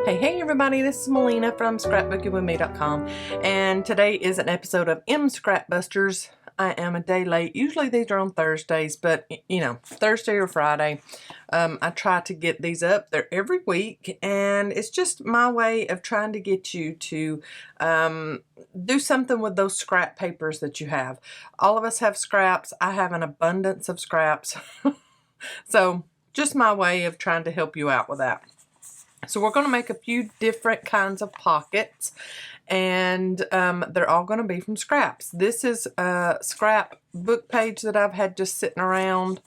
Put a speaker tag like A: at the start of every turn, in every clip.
A: Hey everybody, this is Melina from scrapbookingwithme.com, and today is an episode of Scrapbusters. I am a day late. Usually these are on Thursdays, but you know, Thursday or Friday. I try to get these up. They're every week, and it's just my way of trying to get you to do something with those scrap papers that you have. All of us have scraps. I have an abundance of scraps. So just my way of trying to help you out with that. So we're going to make a few different kinds of pockets, and they're all going to be from scraps. This is a scrap book page that I've had just sitting around,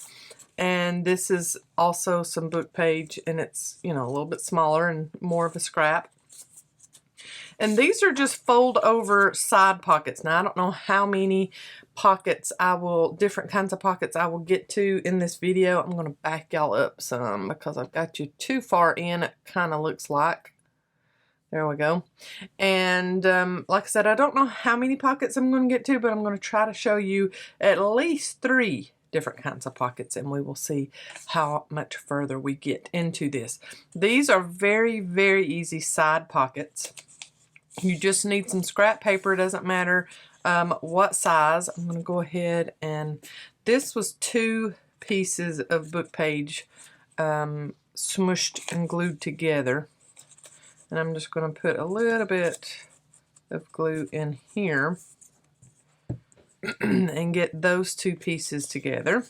A: and this is also some book page, and it's, you know, a little bit smaller and more of a scrap. And these are just fold over side pockets. Now I don't know how many pockets different kinds of pockets I will get to in this video. I'm going to back y'all up some because I've got you too far in, it kind of looks like. There we go. And like I said, I don't know how many pockets I'm going to get to, but I'm going to try to show you at least 3 different kinds of pockets, and we will see how much further we get into this. These are very, very easy side pockets. You just need some scrap paper. It doesn't matter what size. I'm going to go ahead, and this was 2 pieces of book page smushed and glued together. And I'm just going to put a little bit of glue in here and get those 2 pieces together.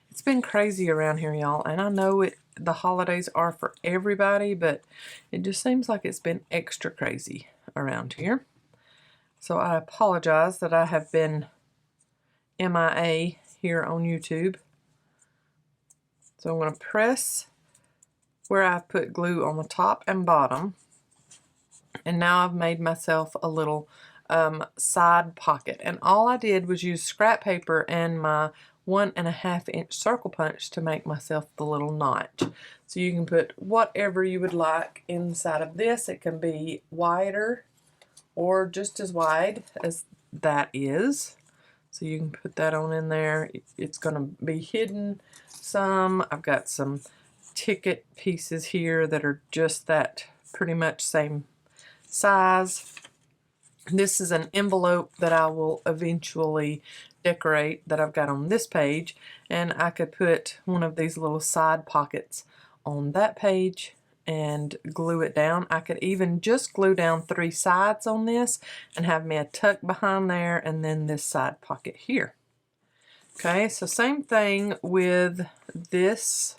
A: It's been crazy around here, y'all, and I know the holidays are for everybody, but it just seems like it's been extra crazy around here. So I apologize that I have been MIA here on YouTube. So I'm going to press where I've put glue on the top and bottom, and now I've made myself a little side pocket, and all I did was use scrap paper and my 1.5 inch circle punch to make myself the little notch. So you can put whatever you would like inside of this. It can be wider or just as wide as that is. So you can put that on in there. It's going to be hidden some. I've got some ticket pieces here that are just that pretty much same size. This is an envelope that I will eventually decorate that I've got on this page, and I could put one of these little side pockets on that page and glue it down. I could even just glue down 3 sides on this and have me a tuck behind there, and then this side pocket here. Okay, so same thing with this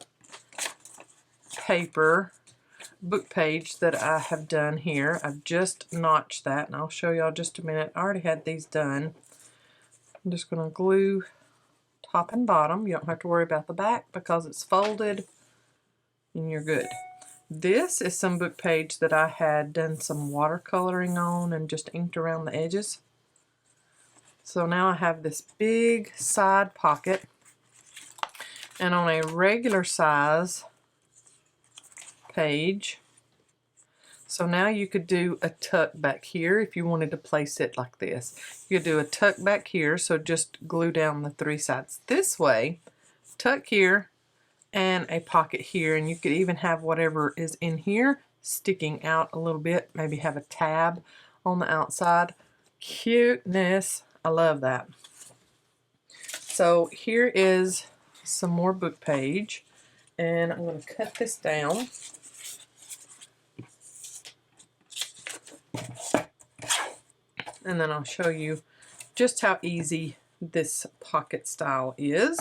A: paper book page that I have done here. I've just notched that, and I'll show y'all just a minute. I already had these done. I'm just going to glue top and bottom. You don't have to worry about the back because it's folded and you're good. This is some book page that I had done some watercoloring on and just inked around the edges. So now I have this big side pocket, and on a regular size page. So now you could do a tuck back here if you wanted to place it like this. You could do a tuck back here, so just glue down the 3 sides this way, tuck here, and a pocket here, and you could even have whatever is in here sticking out a little bit, maybe have a tab on the outside. Cuteness. I love that. So here is some more book page, and I'm going to cut this down. And then I'll show you just how easy this pocket style is.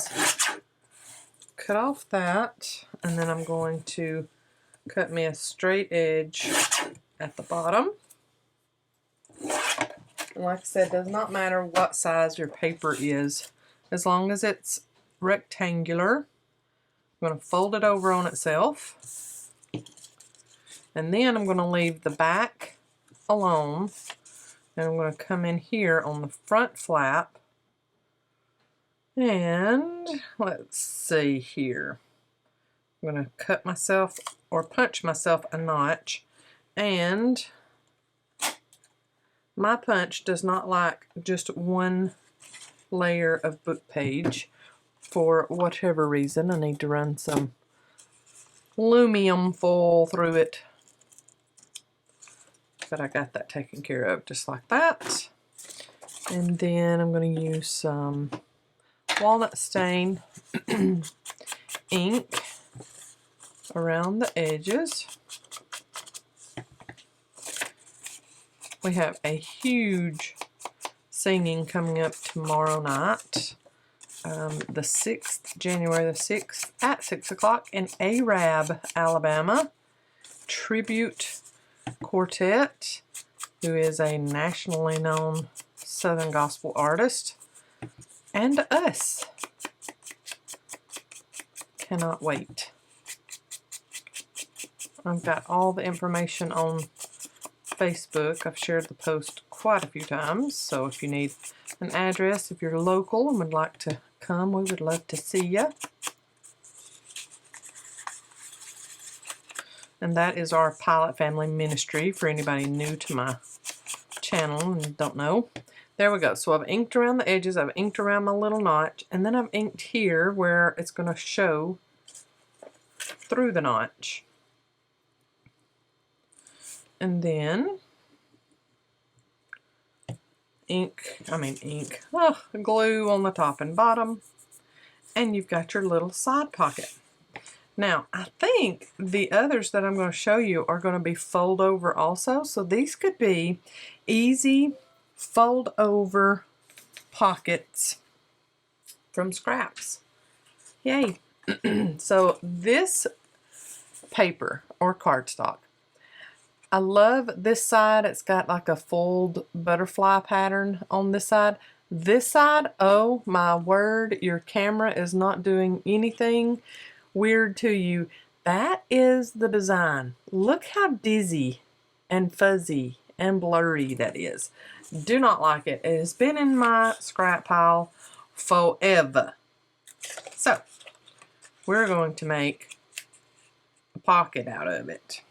A: Cut off that, and then I'm going to cut me a straight edge at the bottom. And like I said, it does not matter what size your paper is, as long as it's rectangular. I'm going to fold it over on itself, and then I'm going to leave the back alone. And I'm going to come in here on the front flap, and let's see here. I'm going to cut myself or punch myself a notch, and my punch does not like just one layer of book page. For whatever reason, I need to run some aluminum foil through it but I got that taken care of just like that. And then I'm going to use some walnut stain ink around the edges. We have a huge singing coming up tomorrow night, the 6th, January the 6th at 6 o'clock in Arab, Alabama. Tribute quartet, who is a nationally known Southern gospel artist, and us. Cannot wait. I've got all the information on Facebook. I've shared the post quite a few times, so if you need an address, if you're local and would like to come, we would love to see you. And that is our Pilot Family Ministry for anybody new to my channel and don't know. There we go. So I've inked around the edges, I've inked around my little notch, and then I've inked here where it's going to show through the notch. And then glue on the top and bottom, and you've got your little side pocket. Now, I think the others that I'm going to show you are going to be fold over also, so these could be easy fold over pockets from scraps. Yay! So this paper or cardstock, I love this side. It's got like a fold butterfly pattern on this side. This side, oh my word, your camera is not doing anything weird to you. That is the design. Look how dizzy and fuzzy and blurry that is. Do not like it. It has been in my scrap pile forever. So we're going to make a pocket out of it.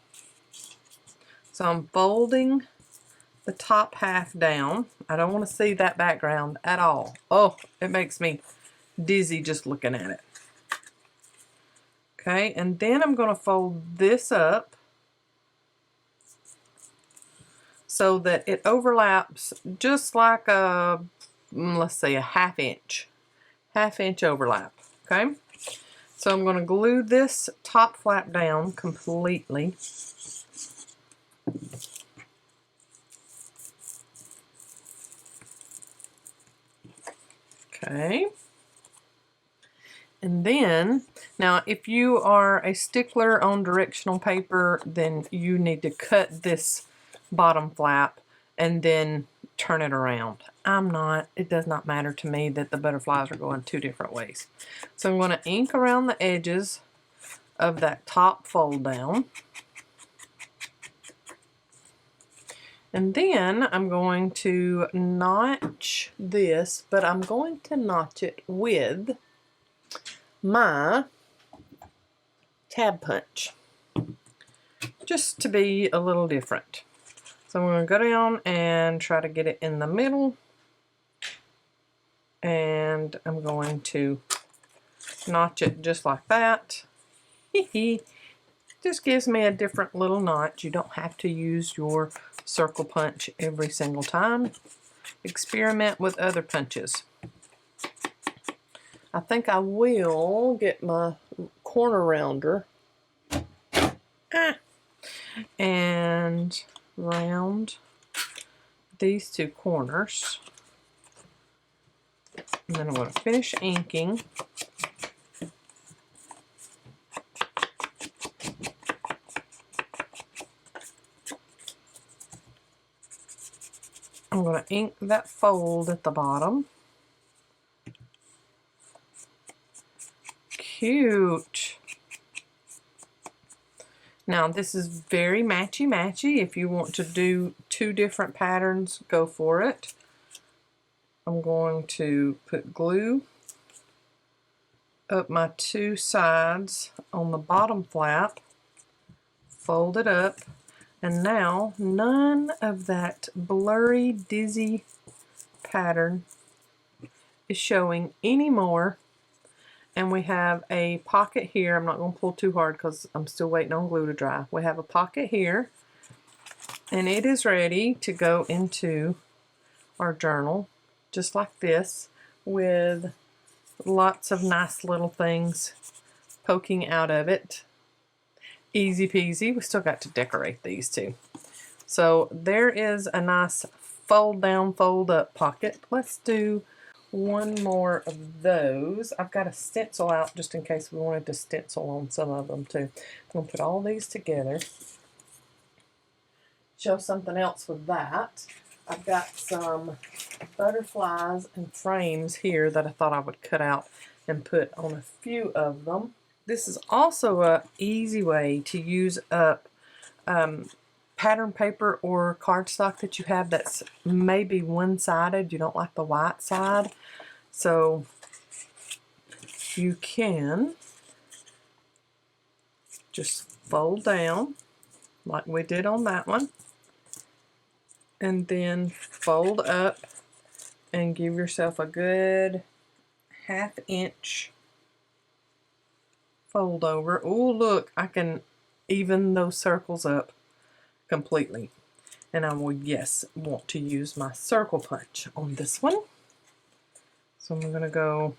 A: So I'm folding the top half down. I don't want to see that background at all. Oh, it makes me dizzy just looking at it. Okay, and then I'm going to fold this up so that it overlaps just like a, let's say, a half inch overlap. Okay, so I'm going to glue this top flap down completely. Okay. And then, now if you are a stickler on directional paper, then you need to cut this bottom flap and then turn it around. I'm not. It does not matter to me that the butterflies are going two different ways. So I'm going to ink around the edges of that top fold down. And then I'm going to notch this, but I'm going to notch it with my tab punch, just to be a little different. So I'm going to go down and try to get it in the middle, and I'm going to notch it just like that. Just gives me a different little notch. You don't have to use your circle punch every single time. Experiment with other punches. I think I will get my corner rounder and round these two corners. And then I'm going to finish inking. I'm going to ink that fold at the bottom. Cute. Now this is very matchy-matchy. If you want to do two different patterns, go for it. I'm going to put glue up my two sides on the bottom flap, fold it up, and now none of that blurry, dizzy pattern is showing anymore. And we have a pocket here. I'm not going to pull too hard because I'm still waiting on glue to dry. We have a pocket here. And it is ready to go into our journal, just like this, with lots of nice little things poking out of it. Easy peasy. We still got to decorate these too. So there is a nice fold down, fold up pocket. Let's do one more of those. I've got a stencil out just in case we wanted to stencil on some of them too. I'm going to put all these together. Show something else with that. I've got some butterflies and frames here that I thought I would cut out and put on a few of them. This is also an easy way to use up pattern paper or cardstock that you have that's maybe one-sided. You don't like the white side. So you can just fold down like we did on that one, and then fold up and give yourself a good 1/2 inch fold over. Oh, look, I can even those circles up completely. And I will, yes, want to use my circle punch on this one. So I'm going to go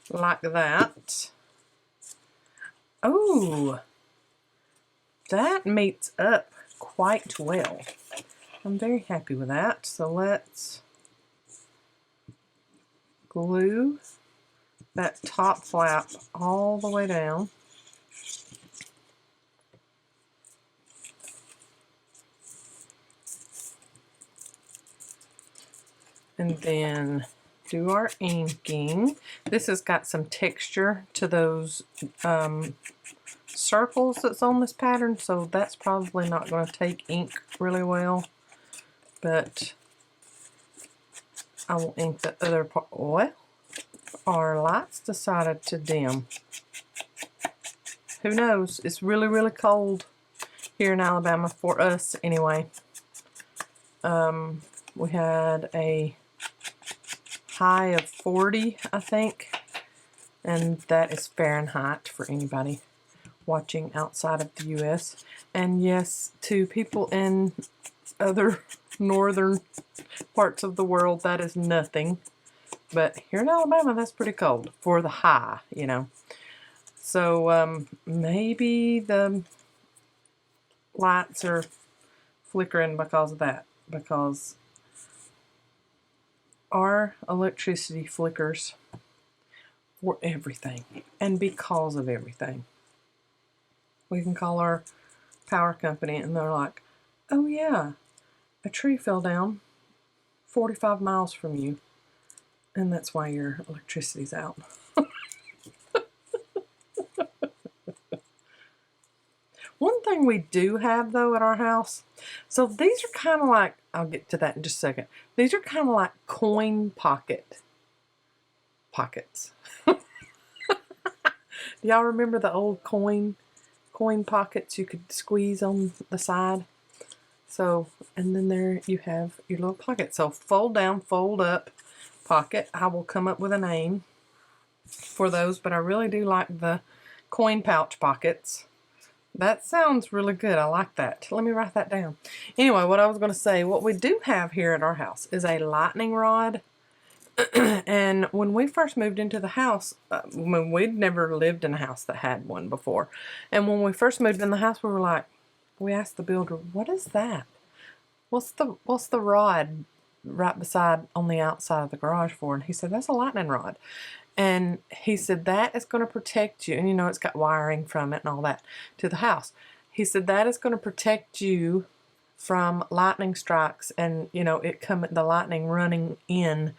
A: like that. Oh, that meets up quite well. I'm very happy with that. So let's glue that top flap all the way down. And then do our inking. This has got some texture to those circles that's on this pattern, so that's probably not going to take ink really well. But I will ink the other part. Well, our lights decided to dim. Who knows? It's really, really cold here in Alabama, for us anyway. We had a high of 40, I think, and that is Fahrenheit for anybody watching outside of the U.S. And yes, to people in other northern parts of the world, that is nothing. But here in Alabama, that's pretty cold for the high, you know. So maybe the lights are flickering because of that, because our electricity flickers for everything and because of everything. We can call our power company and they're like, oh yeah, a tree fell down 45 miles from you and that's why your electricity's out. One thing we do have though at our house, so these are kind of like, I'll get to that in just a second. These are kind of like coin pockets. Do y'all remember the old coin pockets you could squeeze on the side? So, and then there you have your little pocket. So fold down, fold up pocket. I will come up with a name for those, but I really do like the coin pouch pockets. That sounds really good. I like that. Let me write that down. Anyway, what I was going to say, what we do have here at our house is a lightning rod. And when we first moved into the house, when we'd never lived in a house that had one before. And when we first moved in the house, we were like, we asked the builder, what is that? What's the rod right beside on the outside of the garage for? And he said, that's a lightning rod. And he said, that is going to protect you. And you know, it's got wiring from it and all that to the house. He said, that is going to protect you from lightning strikes and, you know, the lightning running in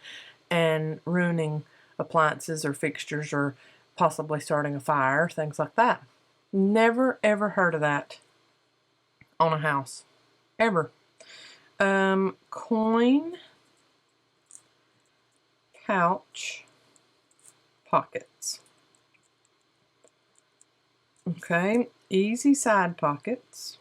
A: and ruining appliances or fixtures or possibly starting a fire, things like that. Never, ever heard of that on a house. Ever. Coin pouch pockets. Okay, easy side pockets.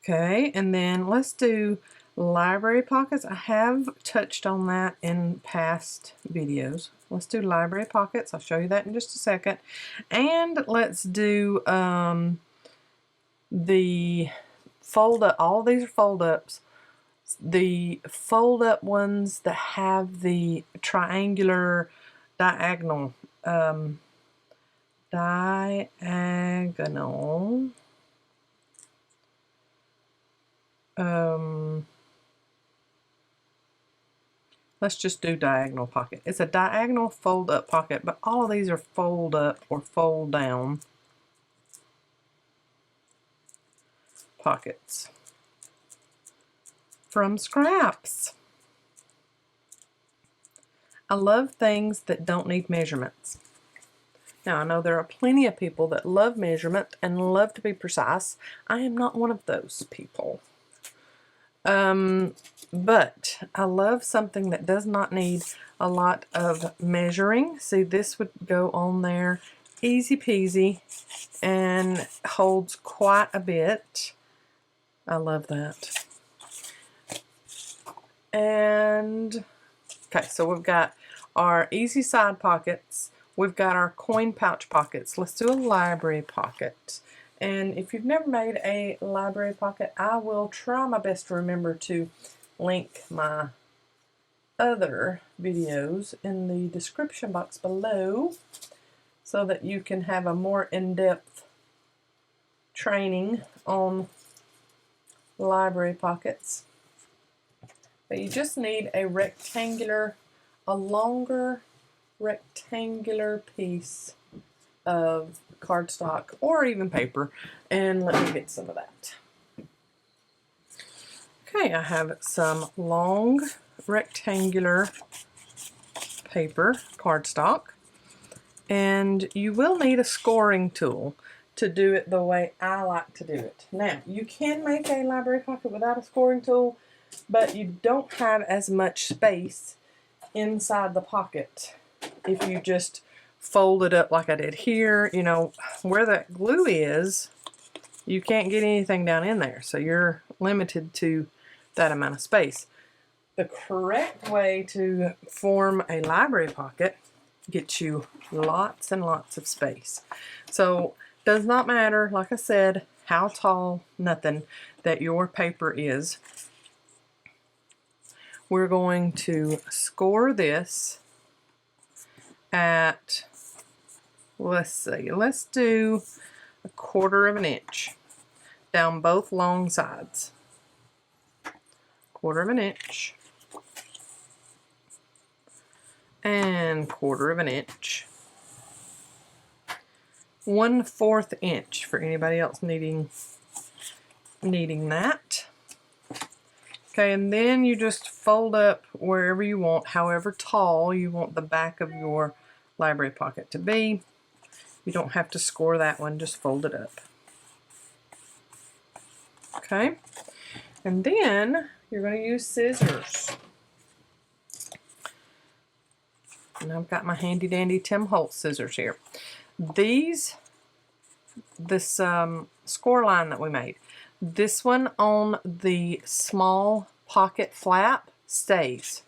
A: Okay, and then let's do library pockets. I have touched on that in past videos. Let's do library pockets. I'll show you that in just a second. And let's do the fold up. All these are fold ups. The fold up ones that have the triangular diagonal let's just do diagonal pocket. It's a diagonal fold up pocket, but all of these are fold up or fold down pockets from Scraps. I love things that don't need measurements. Now, I know there are plenty of people that love measurement and love to be precise. I am not one of those people. But I love something that does not need a lot of measuring. See, this would go on there easy peasy and holds quite a bit. I love that. And okay, so we've got our easy side pockets. We've got our coin pouch pockets. Let's do a library pocket. And if you've never made a library pocket, I will try my best to remember to link my other videos in the description box below so that you can have a more in-depth training on library pockets. But you just need a longer rectangular piece of cardstock or even paper, and let me get some of that. Okay, I have some long rectangular paper cardstock, and you will need a scoring tool to do it the way I like to do it. Now, you can make a library pocket without a scoring tool, but you don't have as much space inside the pocket if you just fold it up like I did here. You know, where that glue is, you can't get anything down in there, so you're limited to that amount of space. The correct way to form a library pocket gets you lots and lots of space. So does not matter, like I said, how tall, nothing, that your paper is. We're going to score this at, let's see, let's do 1/4 of an inch down both long sides. 1/4 of an inch and 1/4 of an inch. 1/4 inch for anybody else needing that. Okay, and then you just fold up wherever you want, however tall you want the back of your library pocket to be. You don't have to score that one, just fold it up. Okay, and then you're going to use scissors. And I've got my handy dandy Tim Holtz scissors here. This score line that we made, this one on the small pocket flap stays.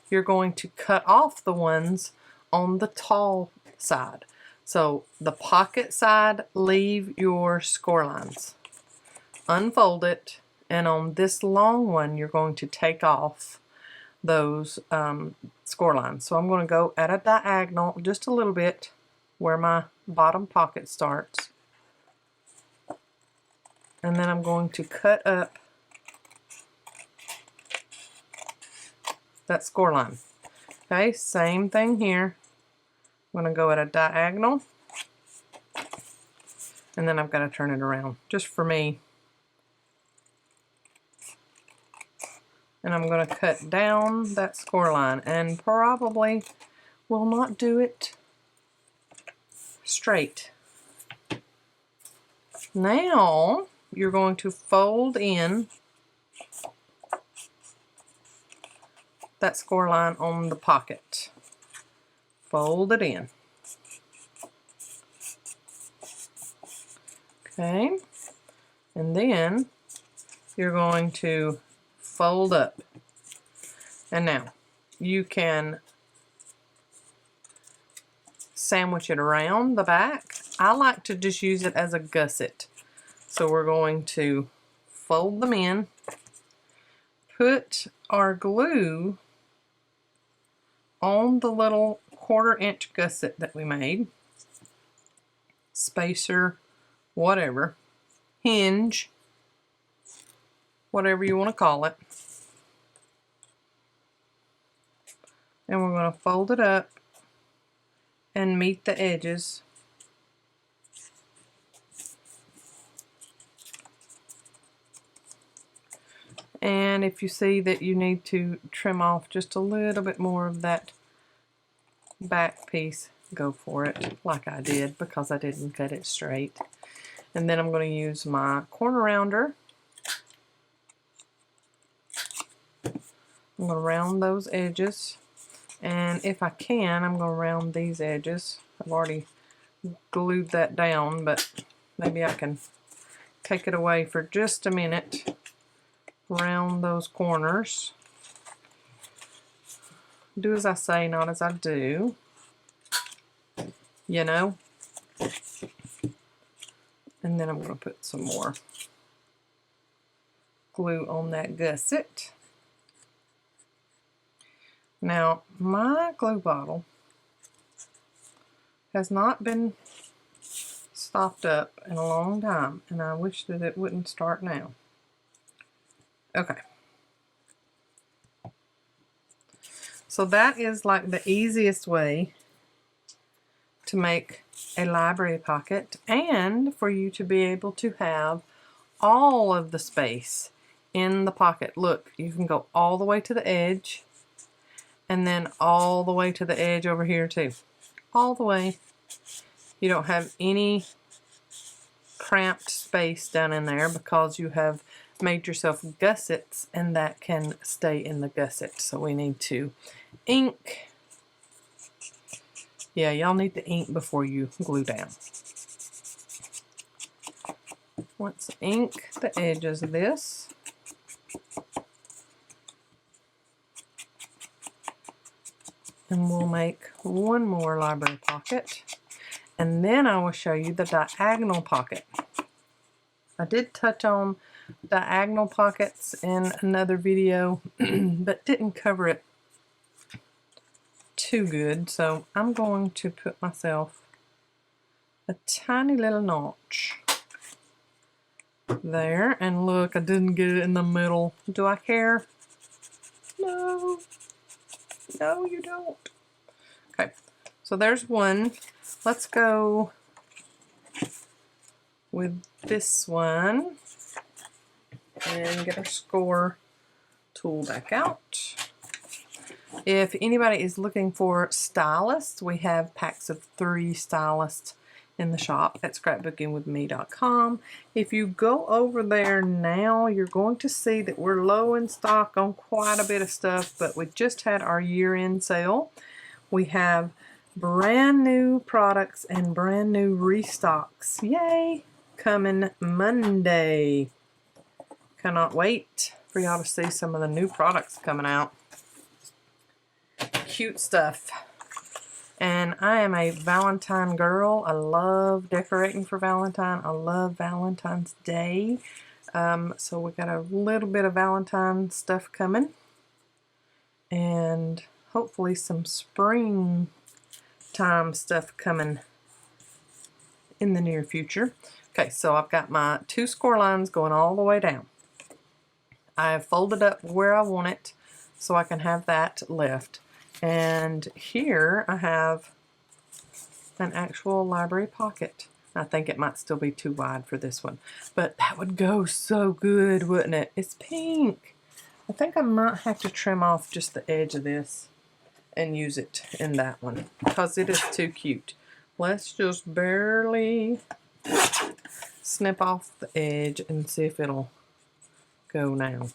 A: You're going to cut off the ones on the tall side. So the pocket side, leave your score lines. Unfold it, and on this long one, you're going to take off those score lines. So I'm going to go at a diagonal just a little bit where my bottom pocket starts. And then I'm going to cut up that score line. Okay, same thing here. I'm going to go at a diagonal, and then I've got to turn it around just for me. And I'm going to cut down that score line, and probably will not do it straight. Now you're going to fold in that score line on the pocket. Fold it in. Okay, and then you're going to fold up. And now you can sandwich it around the back. I like to just use it as a gusset. So we're going to fold them in, put our glue on the little 1/4 inch gusset that we made, spacer, whatever, hinge, whatever you want to call it. And we're going to fold it up and meet the edges. And if you see that you need to trim off just a little bit more of that back piece, go for it, like I did, because I didn't cut it straight. And then I'm going to use my corner rounder. I'm going to round those edges. And if I can, I'm going to round these edges. I've already glued that down, but maybe I can take it away for just a minute. Round those corners. Do as I say, not as I do. You know? And then I'm going to put some more glue on that gusset. Now, my glue bottle has not been stopped up in a long time, and I wish that it wouldn't start now. Okay. So that is like the easiest way to make a library pocket, and for you to be able to have all of the space in the pocket. Look, you can go all the way to the edge, and then all the way to the edge over here too. All the way. You don't have any cramped space down in there because you have made yourself gussets, and that can stay in the gusset. So we need to ink. Yeah, y'all need to ink before you glue down. Let's ink the edges of this. And we'll make one more library pocket. And then I will show you the diagonal pocket. I did touch on diagonal pockets in another video, but didn't cover it too good. So I'm going to put myself a tiny little notch there. And look, I didn't get it in the middle. Do I care? No. No, you don't. Okay, so there's one. Let's go with this one and get our score tool back out. If anybody is looking for stylists, we have packs of 3 stylists in the shop at scrapbookingwithme.com. If you go over there now, you're going to see that we're low in stock on quite a bit of stuff, but we just had our year-end sale. We have brand new products and brand new restocks. Yay! Coming Monday. Cannot wait for y'all to see some of the new products coming out. Cute stuff. And I am a Valentine girl. I love decorating for Valentine. I love Valentine's Day. So we got a little bit of Valentine stuff coming. And hopefully some spring time stuff coming in the near future. Okay, so I've got my 2 score lines going all the way down. I have folded up where I want it so I can have that left. And here I have an actual library pocket. I think it might still be too wide for this one, but that would go so good, wouldn't it? It's pink. I think I might have to trim off just the edge of this and use it in that one because it is too cute. Let's just barely snip off the edge and see if it'll go now.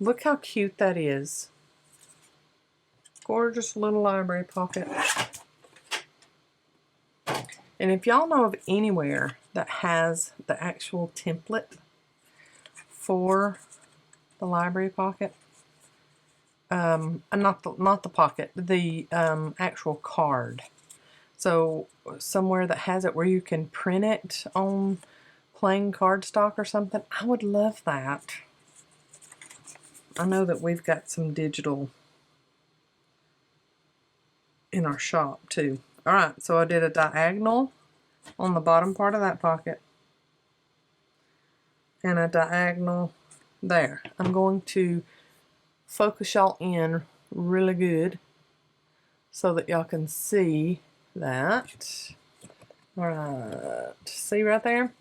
A: Look how cute that is. Gorgeous little library pocket. And if y'all know of anywhere that has the actual template for the library pocket, not the pocket, the actual card. So somewhere that has it where you can print it on plain cardstock or something. I would love that. I know that we've got some digital in our shop too. Alright, so I did a diagonal on the bottom part of that pocket and a diagonal there. I'm going to focus y'all in really good so that y'all can see that. Alright, see right there?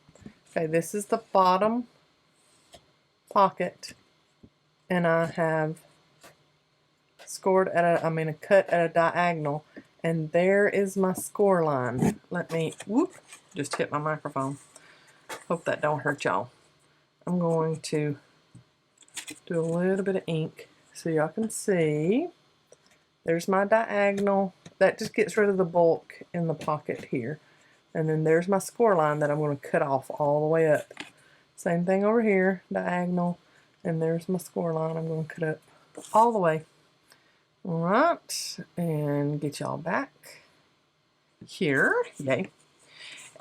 A: Okay, this is the bottom pocket, and I have scored at a, cut at a diagonal, and there is my score line. Let me, whoop, just hit my microphone. Hope that don't hurt y'all. I'm going to do a little bit of ink so y'all can see. There's my diagonal. That just gets rid of the bulk in the pocket here. And then there's my score line that I'm going to cut off all the way up. Same thing over here, diagonal. And there's my score line I'm going to cut up all the way. Alright, and get y'all back here. Yay.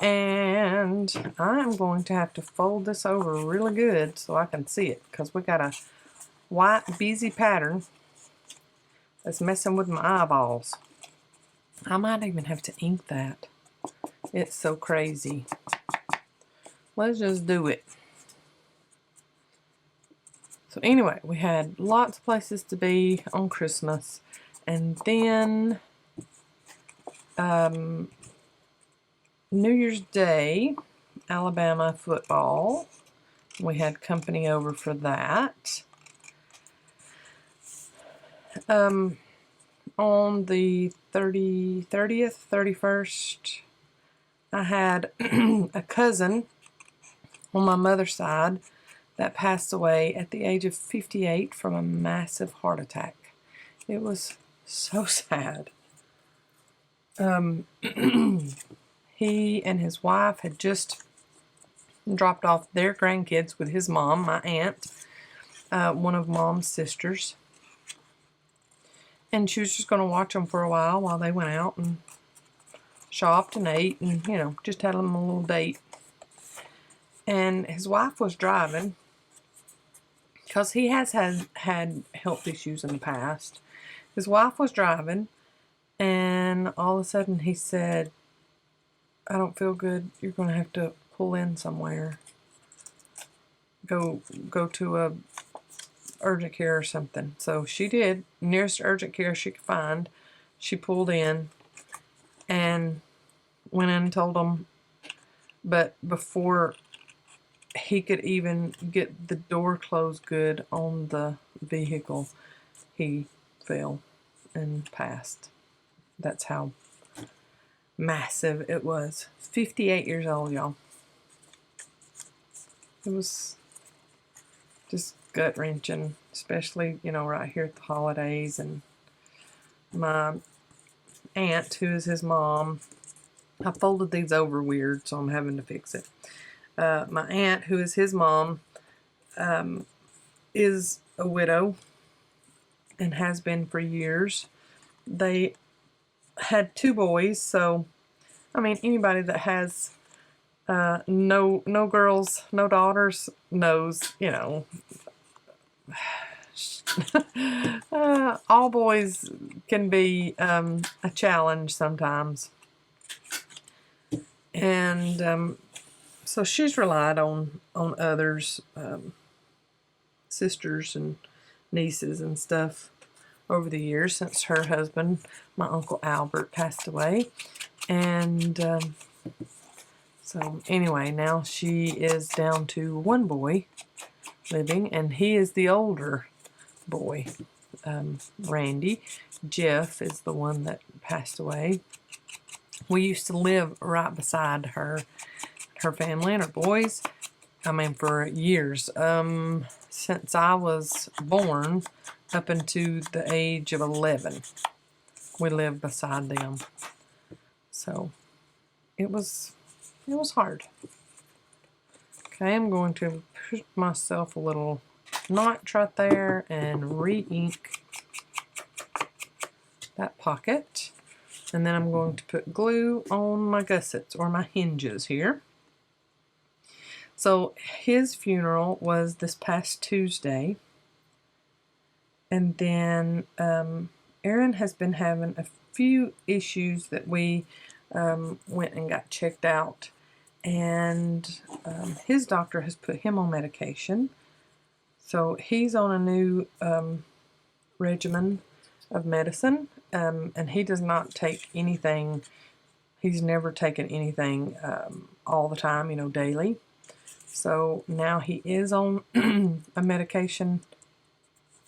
A: And I'm going to have to fold this over really good so I can see it, because we got a white busy pattern that's messing with my eyeballs. I might even have to ink that. It's so crazy. Let's just do it. So anyway, we had lots of places to be on Christmas, and then New Year's Day, Alabama football. We had company over for that. On the 30th, 31st, I had a cousin on my mother's side that passed away at the age of 58 from a massive heart attack. It was so sad. He and his wife had just dropped off their grandkids with his mom, my aunt, one of Mom's sisters. And she was just going to watch them for a while they went out and shopped and ate and, you know, just had them a little date. And his wife was driving, because he has had health issues in the past. His wife was driving, and all of a sudden he said, "I don't feel good. You're going to have to pull in somewhere. Go to a urgent care or something." So she did. Nearest urgent care she could find. She pulled in and went in and told him. But before he could even get the door closed good on the vehicle, he fell and passed. That's how massive it was. 58 years old, y'all. It was just gut-wrenching, especially, you know, right here at the holidays. And my aunt, who is his mom, I folded these over weird, so I'm having to fix it. My aunt, who is his mom, is a widow and has been for years. They had 2 boys, so, I mean, anybody that has no girls, no daughters knows, you know, all boys can be a challenge sometimes. And so she's relied on others, sisters and nieces and stuff, over the years since her husband, my Uncle Albert, passed away. And so anyway, now she is down to 1 boy living, and he is the older boy. Randy. Jeff is the one that passed away. We used to live right beside her family and her boys. I mean, for years. Since I was born up into the age of 11, we lived beside them. So it was hard. Okay, I'm going to put myself a little notch right there and re-ink that pocket. And then I'm going to put glue on my gussets, or my hinges here. So his funeral was this past Tuesday. And then Aaron has been having a few issues that we went and got checked out. And his doctor has put him on medication. So he's on a new regimen of medicine. And he does not take anything. He's never taken anything all the time, you know, daily. So now he is on a medication,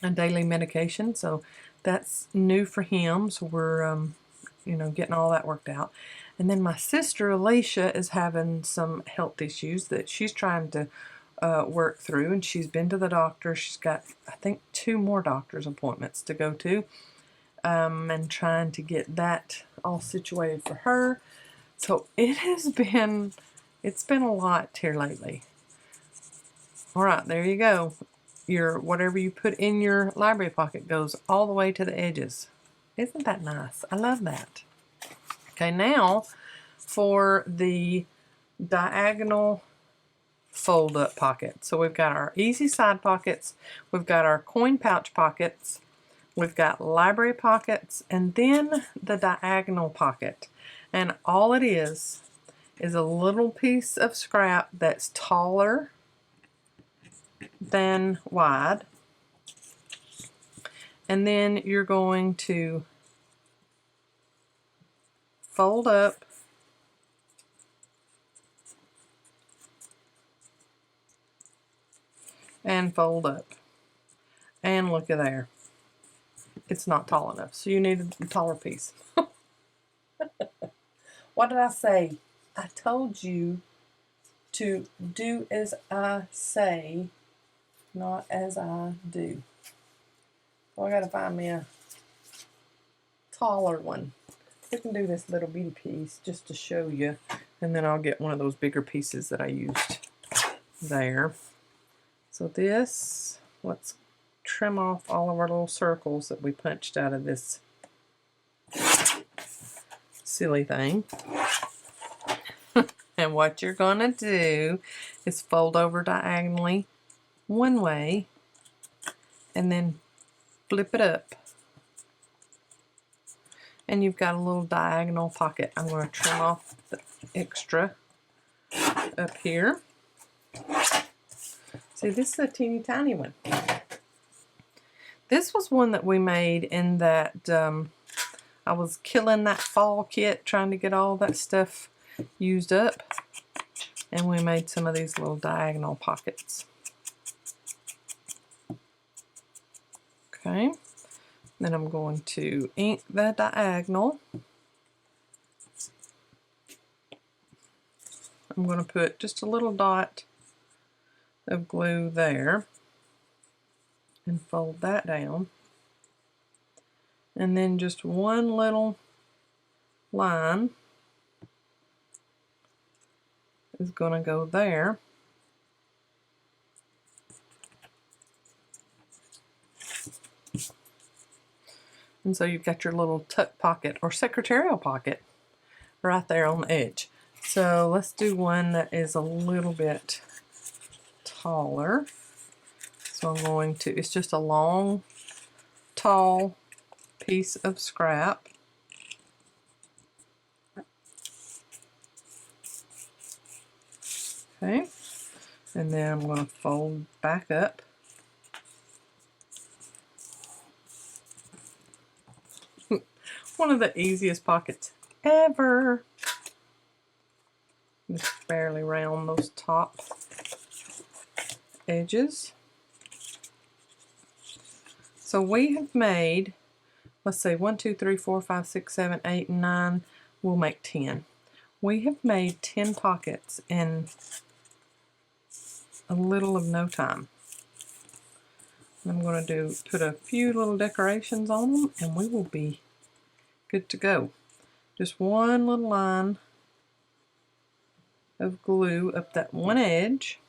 A: a daily medication. So that's new for him. So we're, you know, getting all that worked out. And then my sister Alicia is having some health issues that she's trying to work through. And she's been to the doctor. She's got, I think, 2 more doctor's appointments to go to. And trying to get that all situated for her. So it's been a lot here lately. All right, there you go. Your whatever you put in your library pocket goes all the way to the edges. Isn't that nice? I love that. Okay, now for the diagonal fold-up pocket. So we've got our easy side pockets. We've got our coin pouch pockets. We've got library pockets, and then the diagonal pocket. And all it is a little piece of scrap that's taller than wide. And then you're going to fold up and fold up. And look at there. It's not tall enough, so you need a taller piece. What did I say? I told you to do as I say, not as I do. Well, I gotta find me a taller one. We can do this little bitty piece just to show you, and then I'll get one of those bigger pieces that I used there. So this, let's trim off all of our little circles that we punched out of this silly thing. And what you're going to do is fold over diagonally one way and then flip it up. And you've got a little diagonal pocket. I'm going to trim off the extra up here. See, this is a teeny tiny one. This was one that we made in that, I was killing that fall kit, trying to get all that stuff used up. And we made some of these little diagonal pockets. Okay. Then I'm going to ink the diagonal. I'm going to put just a little dot of glue there. And fold that down. And then just one little line is going to go there. And so you've got your little tuck pocket or secretarial pocket right there on the edge. So let's do one that is a little bit taller. So I'm going to, it's just a long, tall piece of scrap. Okay, and then I'm going to fold back up. One of the easiest pockets ever. Just barely round those top edges. So we have made, let's say 1, 2, 3, 4, 5, 6, 7, 8, 9. We'll make 10. We have made 10 pockets in a little of no time. I'm going to put a few little decorations on them, and we will be good to go. Just one little line of glue up that one edge.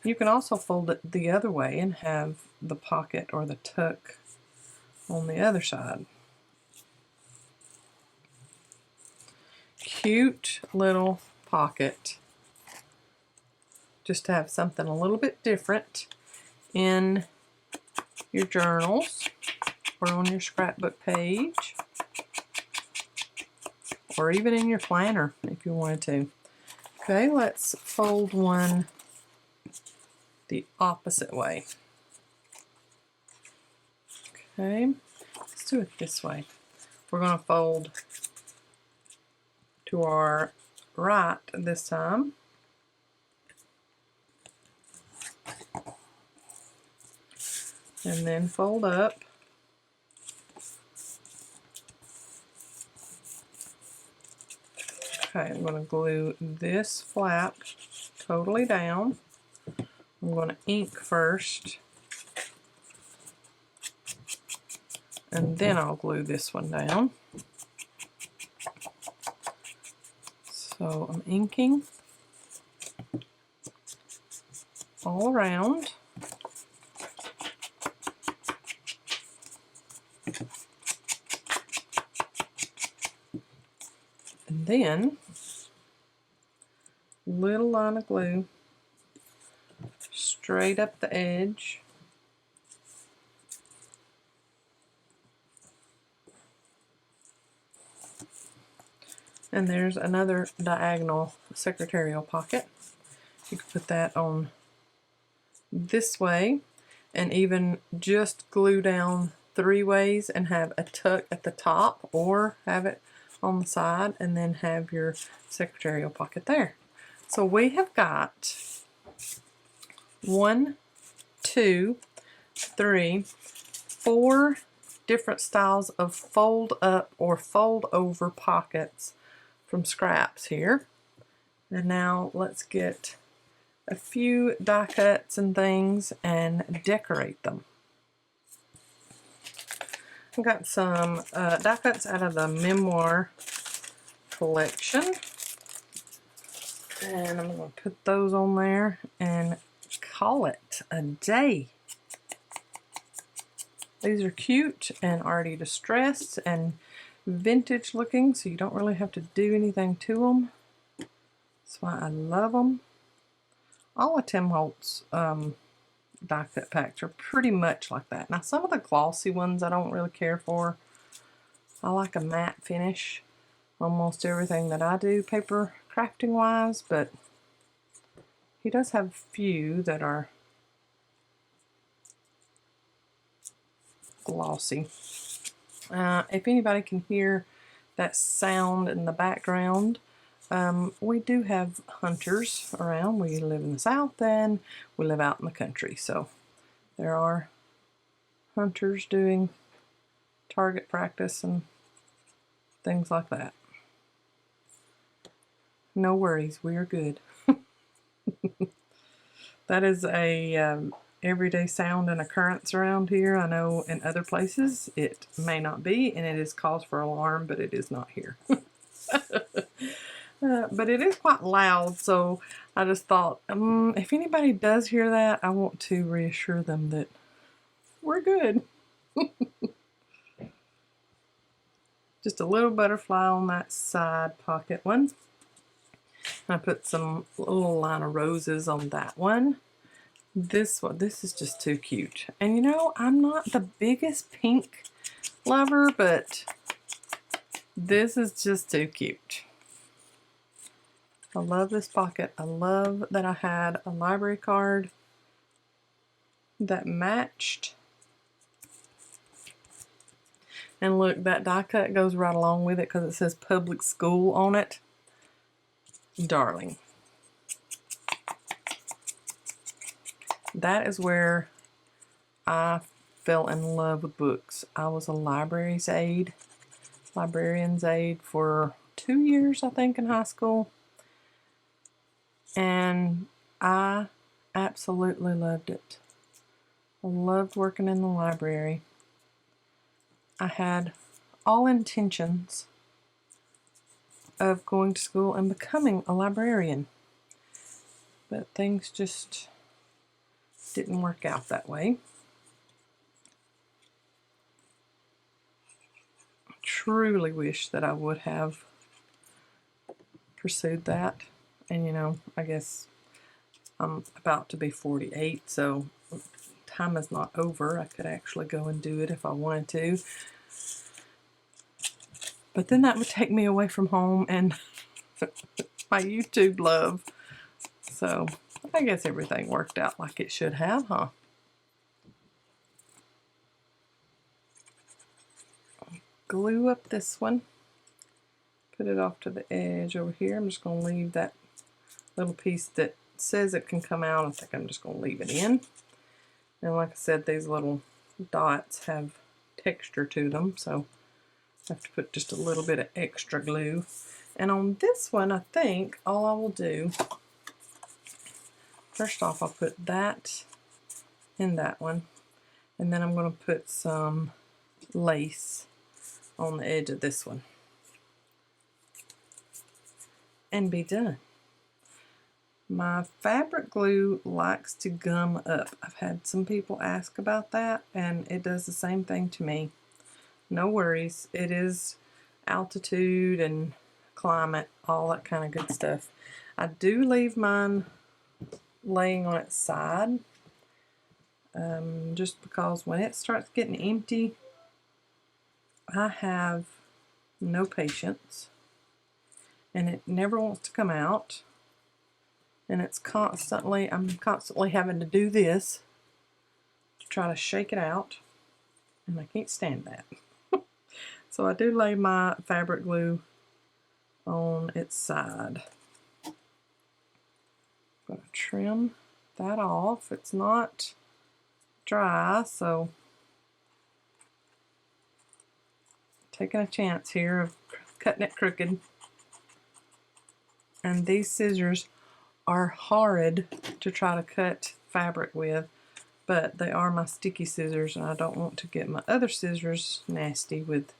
A: You can also fold it the other way and have the pocket or the tuck on the other side. cute little pocket. Just to have something a little bit different in your journals or on your scrapbook page, or even in your planner if you wanted to. Okay, let's fold one the opposite way. Okay, let's do it this way. We're going to fold to our right this time. And then fold up. Okay, I'm going to glue this flap totally down. I'm going to ink first, and then I'll glue this one down. So I'm inking all around. And then, little line of glue straight up the edge. And there's another diagonal secretarial pocket. You can put that on this way and even just glue down 3 ways and have a tuck at the top, or have it on the side and then have your secretarial pocket there. So we have got 1, 2, 3, 4 different styles of fold up or fold over pockets from scraps here. And now let's get a few die cuts and things and decorate them. I've got some die cuts out of the Memoir collection, and I'm going to put those on there and call it a day. These are cute and already distressed and vintage looking, so you don't really have to do anything to them. That's why I love them. All of Tim Holtz die cut packs are pretty much like that. Now some of the glossy ones I don't really care for. I like a matte finish almost everything that I do paper crafting wise, but he does have a few that are glossy. If anybody can hear that sound in the background, we do have hunters around. We live in the South and we live out in the country, so there are hunters doing target practice and things like that. No worries, we are good. That is a everyday sound and occurrence around here. I know in other places it may not be, and it is cause for alarm, but it is not here. But it is quite loud, so I just thought, if anybody does hear that, I want to reassure them that we're good. Just a little butterfly on that side pocket one. I put some little line of roses on that one. This one, this is just too cute. And you know, I'm not the biggest pink lover, but this is just too cute. I love this pocket. I love that I had a library card that matched. And look, that die cut goes right along with it because it says public school on it. Darling. That is where I fell in love with books. I was a librarian's aide for 2 years, I think, in high school. And I absolutely loved it. I loved working in the library. I had all intentions of going to school and becoming a librarian, but things just didn't work out that way. I truly wish that I would have pursued that. And you know, I guess I'm about to be 48, so time is not over. I could actually go and do it if I wanted to. But then that would take me away from home and my YouTube love. So I guess everything worked out like it should have, huh? Glue up this one. Put it off to the edge over here. I'm just going to leave that little piece that says it can come out. I think I'm just going to leave it in. And like I said, these little dots have texture to them, so I have to put just a little bit of extra glue. And on this one, I think all I will do, first off, I'll put that in that one, and then I'm going to put some lace on the edge of this one and be done. My fabric glue likes to gum up. I've had some people ask about that, and it does the same thing to me. No worries. It is altitude and climate, all that kind of good stuff. I do leave mine laying on its side, just because when it starts getting empty, I have no patience, and it never wants to come out. And it's constantly, I'm constantly having to do this to try to shake it out, and I can't stand that. So I do lay my fabric glue on its side. I'm going to trim that off. It's not dry, so taking a chance here of cutting it crooked. And these scissors are horrid to try to cut fabric with, but they are my sticky scissors, and I don't want to get my other scissors nasty with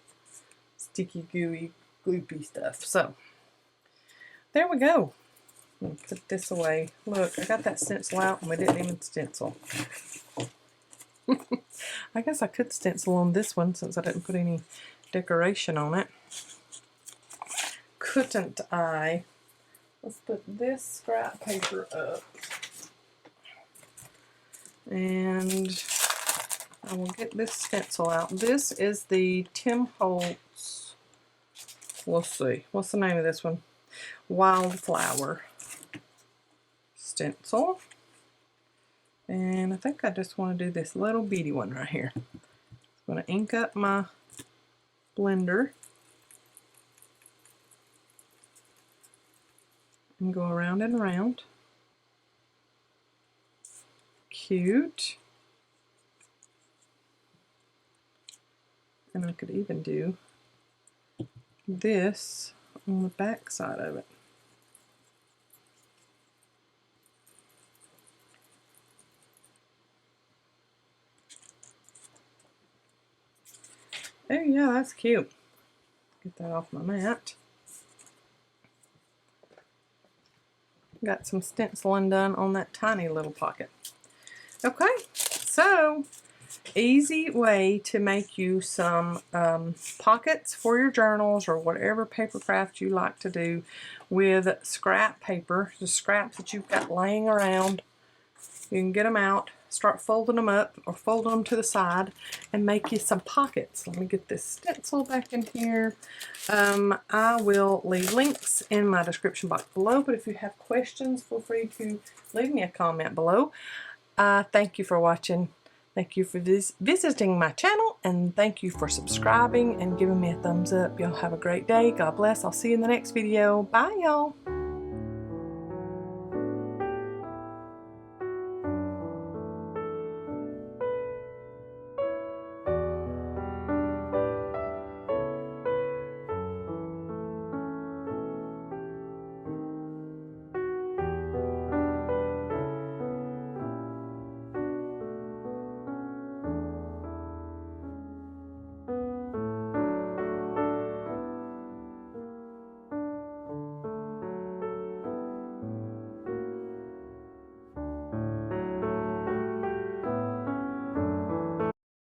A: sticky, gooey, gloopy stuff. So there we go. I'm gonna put this away. Look, I got that stencil out and we didn't even stencil. I guess I could stencil on this one since I didn't put any decoration on it. Couldn't I? Let's put this scrap paper up. And I will get this stencil out. This is the Tim Holtz, let's see, what's the name of this one? Wildflower stencil. And I think I just want to do this little bitty one right here. I'm going to ink up my blender and go around and around. Cute. And I could even do this on the back side of it. Oh yeah, that's cute. Get that off my mat. Got some stenciling done on that tiny little pocket. Okay, so easy way to make you some pockets for your journals or whatever paper craft you like to do with scrap paper, the scraps that you've got laying around. You can get them out, start folding them up or fold them to the side and make you some pockets. Let me get this stencil back in here. I will leave links in my description box below, but if you have questions, feel free to leave me a comment below. Thank you for watching. Thank you for visiting my channel, and thank you for subscribing and giving me a thumbs up. Y'all have a great day. God bless. I'll see you in the next video. Bye, y'all.